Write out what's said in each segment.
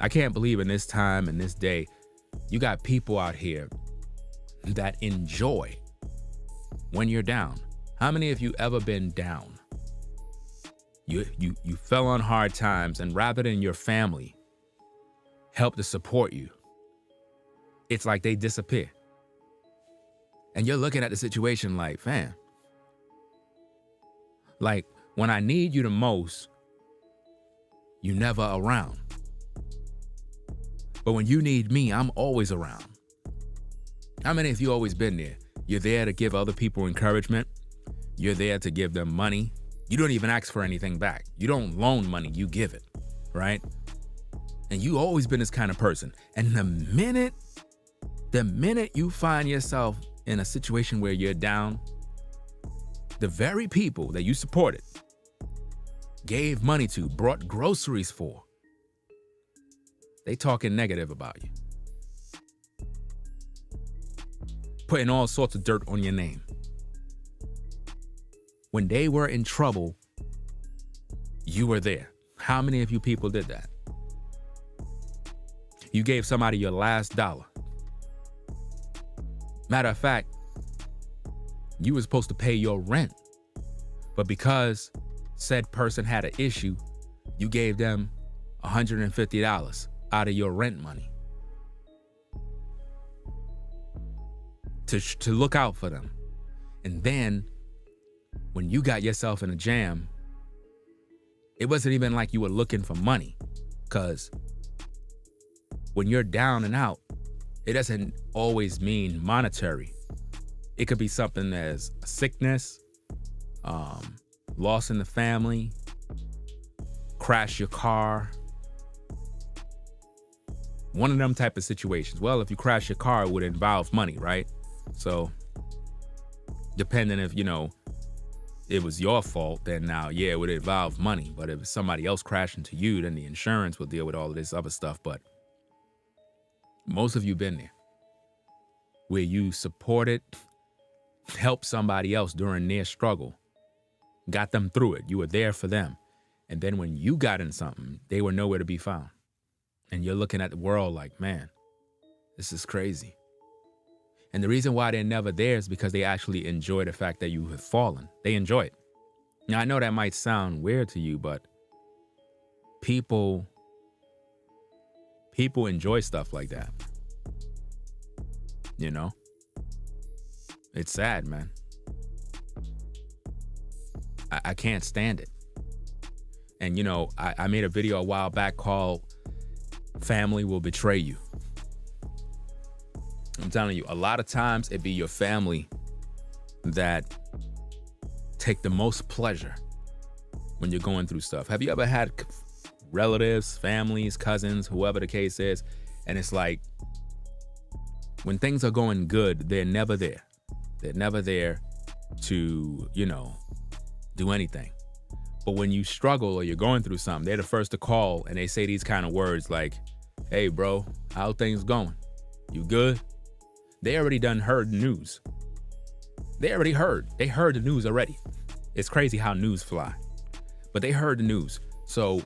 I can't believe in this time and this day, you got people out here that enjoy when you're down. How many of you ever been down? You fell on hard times, and rather than your family help to support you, it's like they disappear. And you're looking at the situation like, fam, like when I need you the most, you never around. But when you need me, I'm always around. How many of you always been there? You're there to give other people encouragement. You're there to give them money. You don't even ask for anything back. You don't loan money, you give it, right? And you always been this kind of person. And the minute you find yourself in a situation where you're down, the very people that you supported, gave money to, brought groceries for, they talking negative about you. Putting all sorts of dirt on your name. When they were in trouble, you were there. How many of you people did that? You gave somebody your last dollar. Matter of fact, you were supposed to pay your rent, but because said person had an issue, you gave them $150 out of your rent money to look out for them. And then when you got yourself in a jam, it wasn't even like you were looking for money, because when you're down and out, it doesn't always mean monetary. It could be something as a sickness, loss in the family, crash your car, one of them type of situations. Well, if you crash your car, it would involve money, right? So depending if, it was your fault, then now, yeah, it would involve money. But if it's somebody else crashing to you, then the insurance will deal with all of this other stuff. But most of you been there, where you supported, helped somebody else during their struggle, got them through it. You were there for them. And then when you got in something, they were nowhere to be found. And you're looking at the world like, man, this is crazy. And the reason why they're never there is because they actually enjoy the fact that you have fallen. They enjoy it. Now, I know that might sound weird to you, but people enjoy stuff like that. It's sad, man. I can't stand it. And, I made a video a while back called Family Will Betray You. I'm telling you, a lot of times it be your family that take the most pleasure when you're going through stuff. Have you ever had relatives, families, cousins, whoever the case is, and it's like when things are going good, they're never there. They're never there to, do anything. But when you struggle or you're going through something, they're the first to call, and they say these kind of words like, hey, bro, how things going? You good? They already done heard the news. They heard the news already. It's crazy how news fly, but they heard the news. So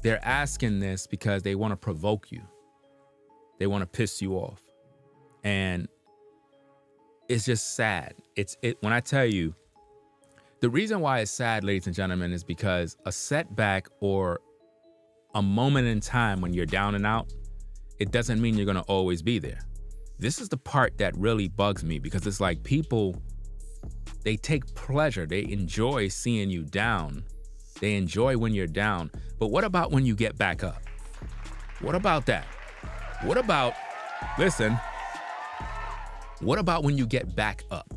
they're asking this because they want to provoke you. They want to piss you off. And it's just sad. When I tell you, the reason why it's sad, ladies and gentlemen, is because a setback or a moment in time when you're down and out, it doesn't mean you're going to always be there. This is the part that really bugs me, because it's like people, they take pleasure. They enjoy seeing you down. They enjoy when you're down. But what about when you get back up? What about that? What about when you get back up?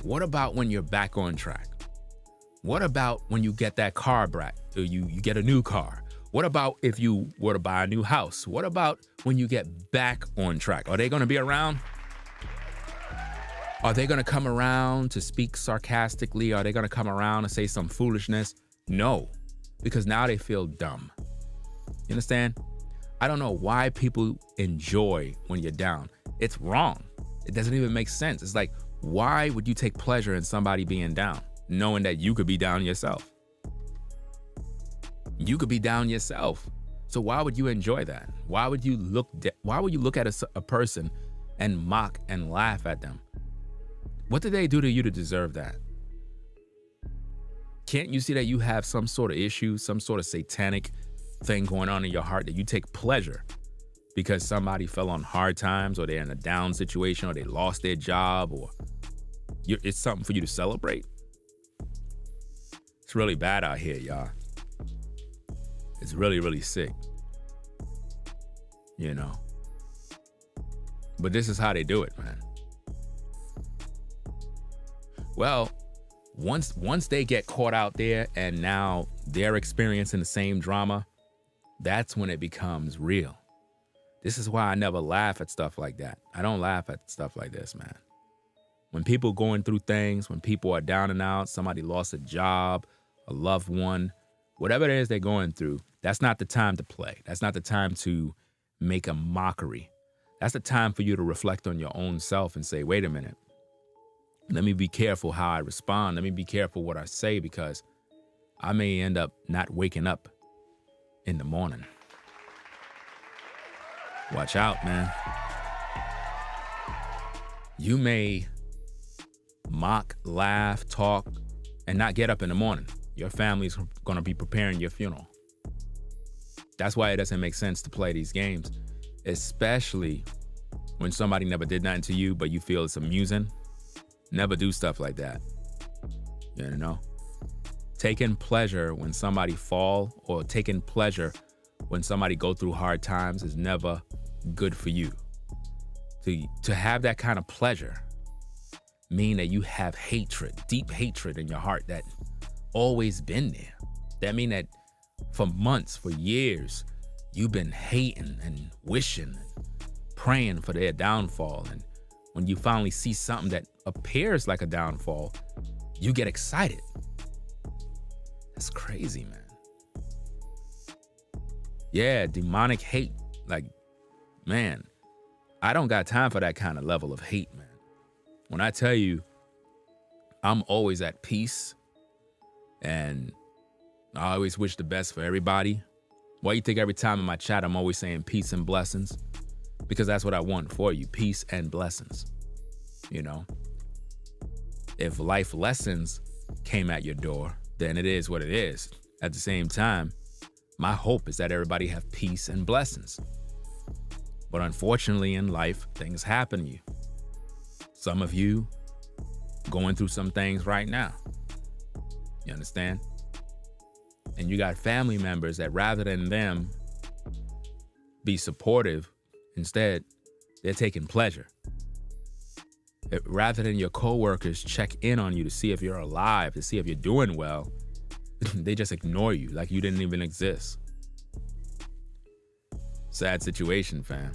What about when you're back on track? What about when you get that car back, or you get a new car? What about if you were to buy a new house? What about when you get back on track? Are they going to be around? Are they going to come around to speak sarcastically? Are they going to come around and say some foolishness? No, because now they feel dumb. You understand? I don't know why people enjoy when you're down. It's wrong. It doesn't even make sense. It's like, why would you take pleasure in somebody being down, knowing that you could be down yourself? You could be down yourself. So why would you enjoy that? Why would you look at a person and mock and laugh at them? What did they do to you to deserve that? Can't you see that you have some sort of issue, some sort of satanic thing going on in your heart, that you take pleasure because somebody fell on hard times, or they're in a down situation, or they lost their job, or it's something for you to celebrate? It's really bad out here, y'all. It's really, really sick. You know? But this is how they do it, man. Well, once they get caught out there and now they're experiencing the same drama, that's when it becomes real. This is why I never laugh at stuff like that. I don't laugh at stuff like this, man. When people going through things, when people are down and out, somebody lost a job, a loved one, whatever it is they're going through, that's not the time to play. That's not the time to make a mockery. That's the time for you to reflect on your own self and say, wait a minute. Let me be careful how I respond. Let me be careful what I say, because I may end up not waking up in the morning. Watch out, man. You may mock, laugh, talk, and not get up in the morning. Your family's going to be preparing your funeral. That's why it doesn't make sense to play these games, especially when somebody never did nothing to you, but you feel it's amusing. Never do stuff like that. You know? Taking pleasure when somebody fall, or taking pleasure when somebody go through hard times, is never good for you. To have that kind of pleasure mean that you have hatred, deep hatred in your heart that always been there. That mean that for months, for years, you've been hating and wishing and praying for their downfall. And when you finally see something that appears like a downfall, you get excited. That's crazy, man. Yeah, demonic hate. Like, man, I don't got time for that kind of level of hate, man. When I tell you, I'm always at peace, and I always wish the best for everybody. Why you think every time in my chat I'm always saying peace and blessings? Because that's what I want for you, peace and blessings. You know? If life lessons came at your door, then it is what it is. At the same time, my hope is that everybody have peace and blessings. But unfortunately in life, things happen to you. Some of you going through some things right now. You understand? And you got family members that rather than them be supportive, instead, they're taking pleasure. Rather than your coworkers check in on you to see if you're alive, to see if you're doing well, they just ignore you like you didn't even exist. Sad situation, fam.